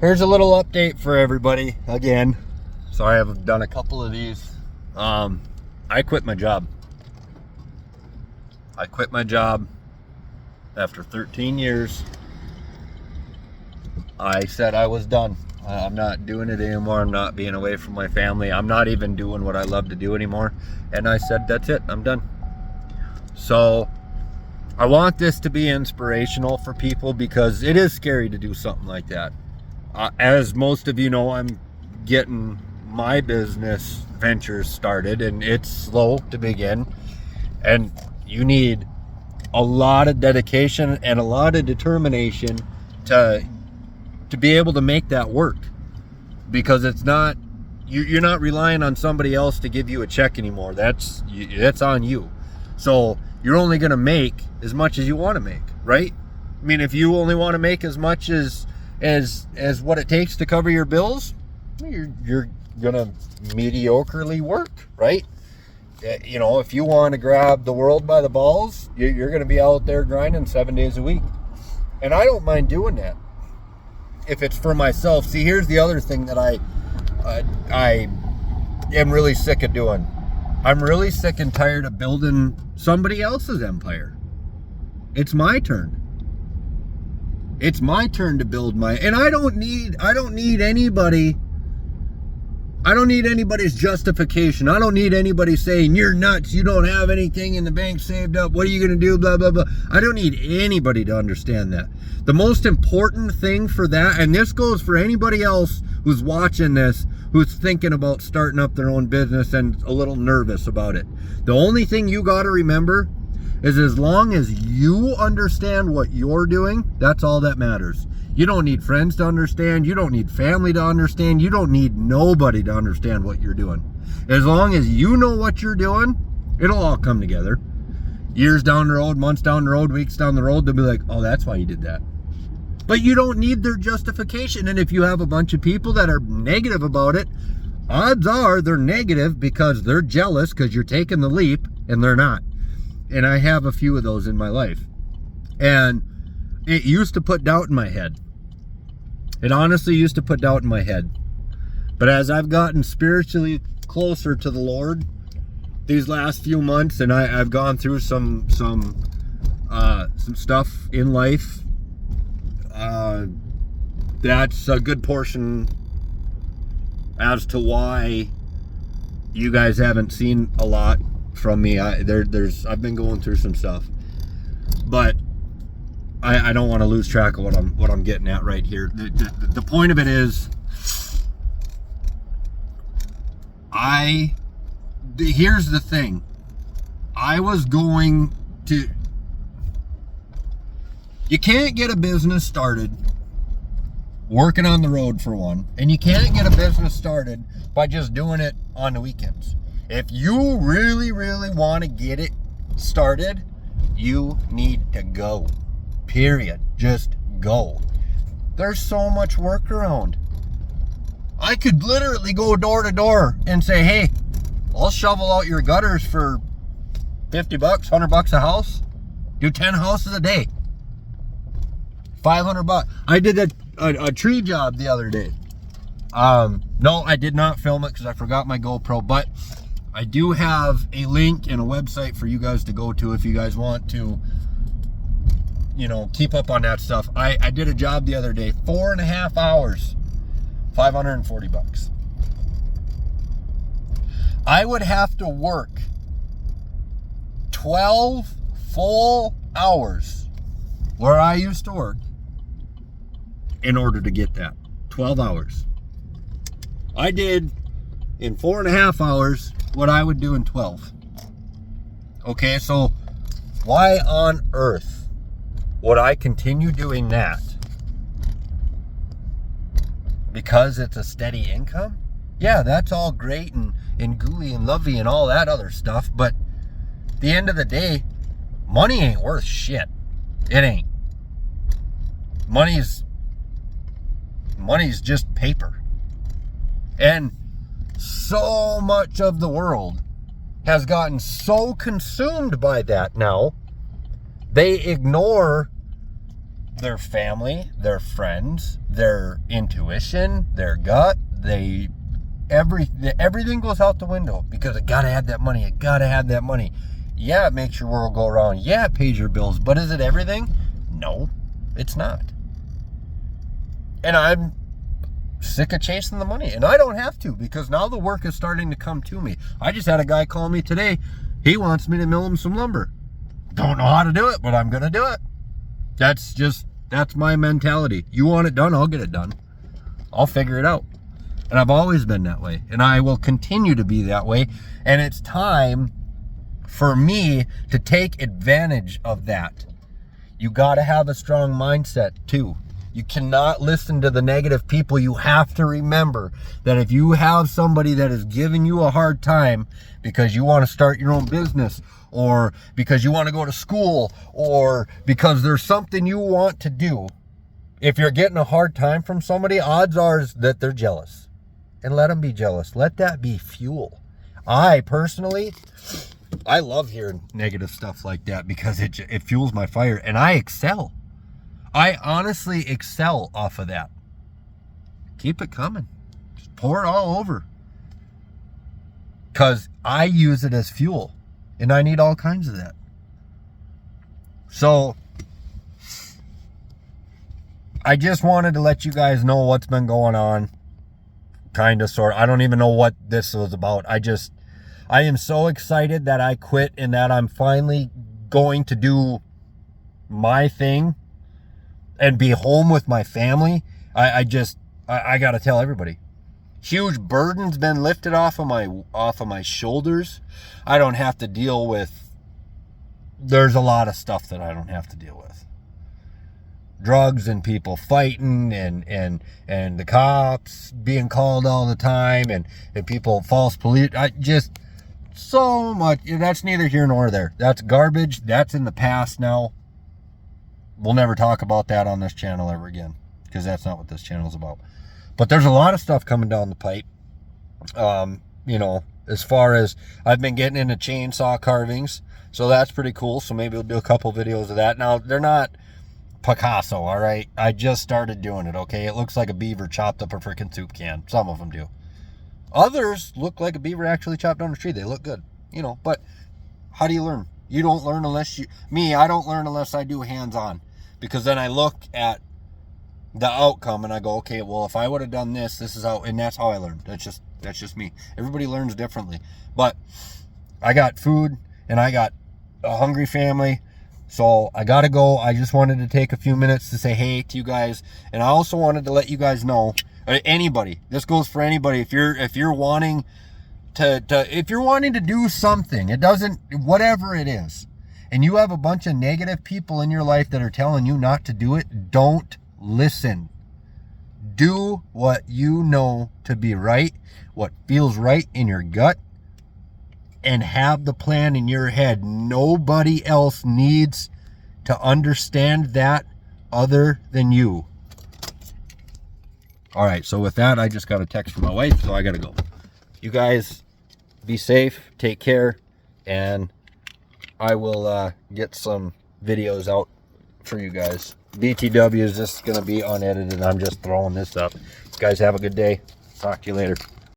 Here's a little update for everybody again. Sorry, I've done a couple of these. I quit my job. I quit my job after 13 years. I said I was done. I'm not doing it anymore. I'm not being away from my family. I'm not even doing what I love to do anymore. And I said, that's it. I'm done. So I want this to be inspirational for people because it is scary to do something like that. As most of you know, I'm getting my business ventures started, and it's slow to begin. And you need a lot of dedication and a lot of determination to be able to make that work, because it's not, you're not relying on somebody else to give you a check anymore. That's on you. So you're only going to make as much as you want to make, right? I mean, if you only want to make as much as what it takes to cover your bills, you're gonna mediocrely work, right? You know, if you want to grab the world by the balls, you're gonna be out there grinding 7 days a week. And I don't mind doing that if it's for myself. See, here's the other thing that I am really sick of doing. I'm really sick and tired of building somebody else's empire. It's my turn. It's my turn to build and I don't need anybody. I don't need anybody's justification. I don't need anybody saying, you're nuts, you don't have anything in the bank saved up, what are you going to do, blah, blah, blah. I don't need anybody to understand that. The most important thing for that, and this goes for anybody else who's watching this, who's thinking about starting up their own business and a little nervous about it. The only thing you got to remember is, as long as you understand what you're doing, that's all that matters. You don't need friends to understand. You don't need family to understand. You don't need nobody to understand what you're doing. As long as you know what you're doing, it'll all come together. Years down the road, months down the road, weeks down the road, they'll be like, oh, that's why you did that. But you don't need their justification. And if you have a bunch of people that are negative about it, odds are they're negative because they're jealous because you're taking the leap and they're not. And I have a few of those in my life. And it used to put doubt in my head. It honestly used to put doubt in my head. But as I've gotten spiritually closer to the Lord these last few months, and I've gone through some stuff in life, that's a good portion as to why you guys haven't seen a lot from me. I've been going through some stuff, but I don't want to lose track of what I'm getting at right here. The point of it is, here's the thing. I was going to, you can't get a business started working on the road, for one, and you can't get a business started by just doing it on the weekends. If you really, really want to get it started, you need to go. Period. Just go. There's so much work around. I could literally go door to door and say, hey, I'll shovel out your gutters for $50, $100 a house. Do 10 houses a day. $500. I did a tree job the other day. No, I did not film it because I forgot my GoPro, but I do have a link and a website for you guys to go to if you guys want to, you know, keep up on that stuff. I did a job the other day, 4.5 hours, $540. I would have to work 12 full hours where I used to work in order to get that. 12 hours. I did in 4.5 hours what I would do in 12. Okay, so why on earth would I continue doing that? Because it's a steady income? Yeah, that's all great and gooey and lovey and all that other stuff, but at the end of the day, money ain't worth shit. It ain't. Money's just paper. And so much of the world has gotten so consumed by that now, they ignore their family, their friends, their intuition, their gut, everything goes out the window because I gotta have that money. I gotta have that money. Yeah, it makes your world go around. Yeah, it pays your bills, but is it everything? No, it's not. And I'm sick of chasing the money, and I don't have to because now the work is starting to come to me. I just had a guy call me today. He wants me to mill him some lumber. Don't know how to do it, but I'm gonna do it. That's my mentality. You want it done, I'll get it done. I'll figure it out. And I've always been that way, and I will continue to be that way. And it's time for me to take advantage of that. You got to have a strong mindset too. You cannot listen to the negative people. You have to remember that if you have somebody that is giving you a hard time because you want to start your own business, or because you want to go to school, or because there's something you want to do, if you're getting a hard time from somebody, odds are that they're jealous. And let them be jealous. Let that be fuel. I personally, I love hearing negative stuff like that because it fuels my fire, and I excel. I honestly excel off of that. Keep it coming. Just pour it all over. Because I use it as fuel. And I need all kinds of that. So, I just wanted to let you guys know what's been going on. Kind of, sort of. I don't even know what this was about. I am so excited that I quit and that I'm finally going to do my thing and be home with my family. I got to tell everybody. Huge burden's been lifted off of my shoulders. I don't have to deal with, there's a lot of stuff that I don't have to deal with. Drugs and people fighting and the cops being called all the time and people false police. So much. That's neither here nor there. That's garbage. That's in the past now. We'll never talk about that on this channel ever again because that's not what this channel is about. But there's a lot of stuff coming down the pipe. As far as I've been getting into chainsaw carvings, so that's pretty cool. So maybe we'll do a couple videos of that. Now, they're not Picasso, all right? I just started doing it, okay? It looks like a beaver chopped up a freaking soup can. Some of them do. Others look like a beaver actually chopped down a tree. They look good, but how do you learn? You don't learn unless I don't learn unless I do hands-on, because then I look at the outcome and I go, okay, well, if I would have done this is how, and that's how I learned. That's just me. Everybody learns differently, but I got food and I got a hungry family, so I gotta go. I just wanted to take a few minutes to say hey to you guys, and I also wanted to let you guys know, anybody, this goes for anybody, if you're wanting to do something, it doesn't, whatever it is, and you have a bunch of negative people in your life that are telling you not to do it, don't listen. Do what you know to be right, what feels right in your gut, and have the plan in your head. Nobody else needs to understand that other than you. All right, so with that, I just got a text from my wife, so I gotta go. You guys be safe, take care, and I will get some videos out for you guys. BTW is just going to be unedited. I'm just throwing this up. You guys have a good day. Talk to you later.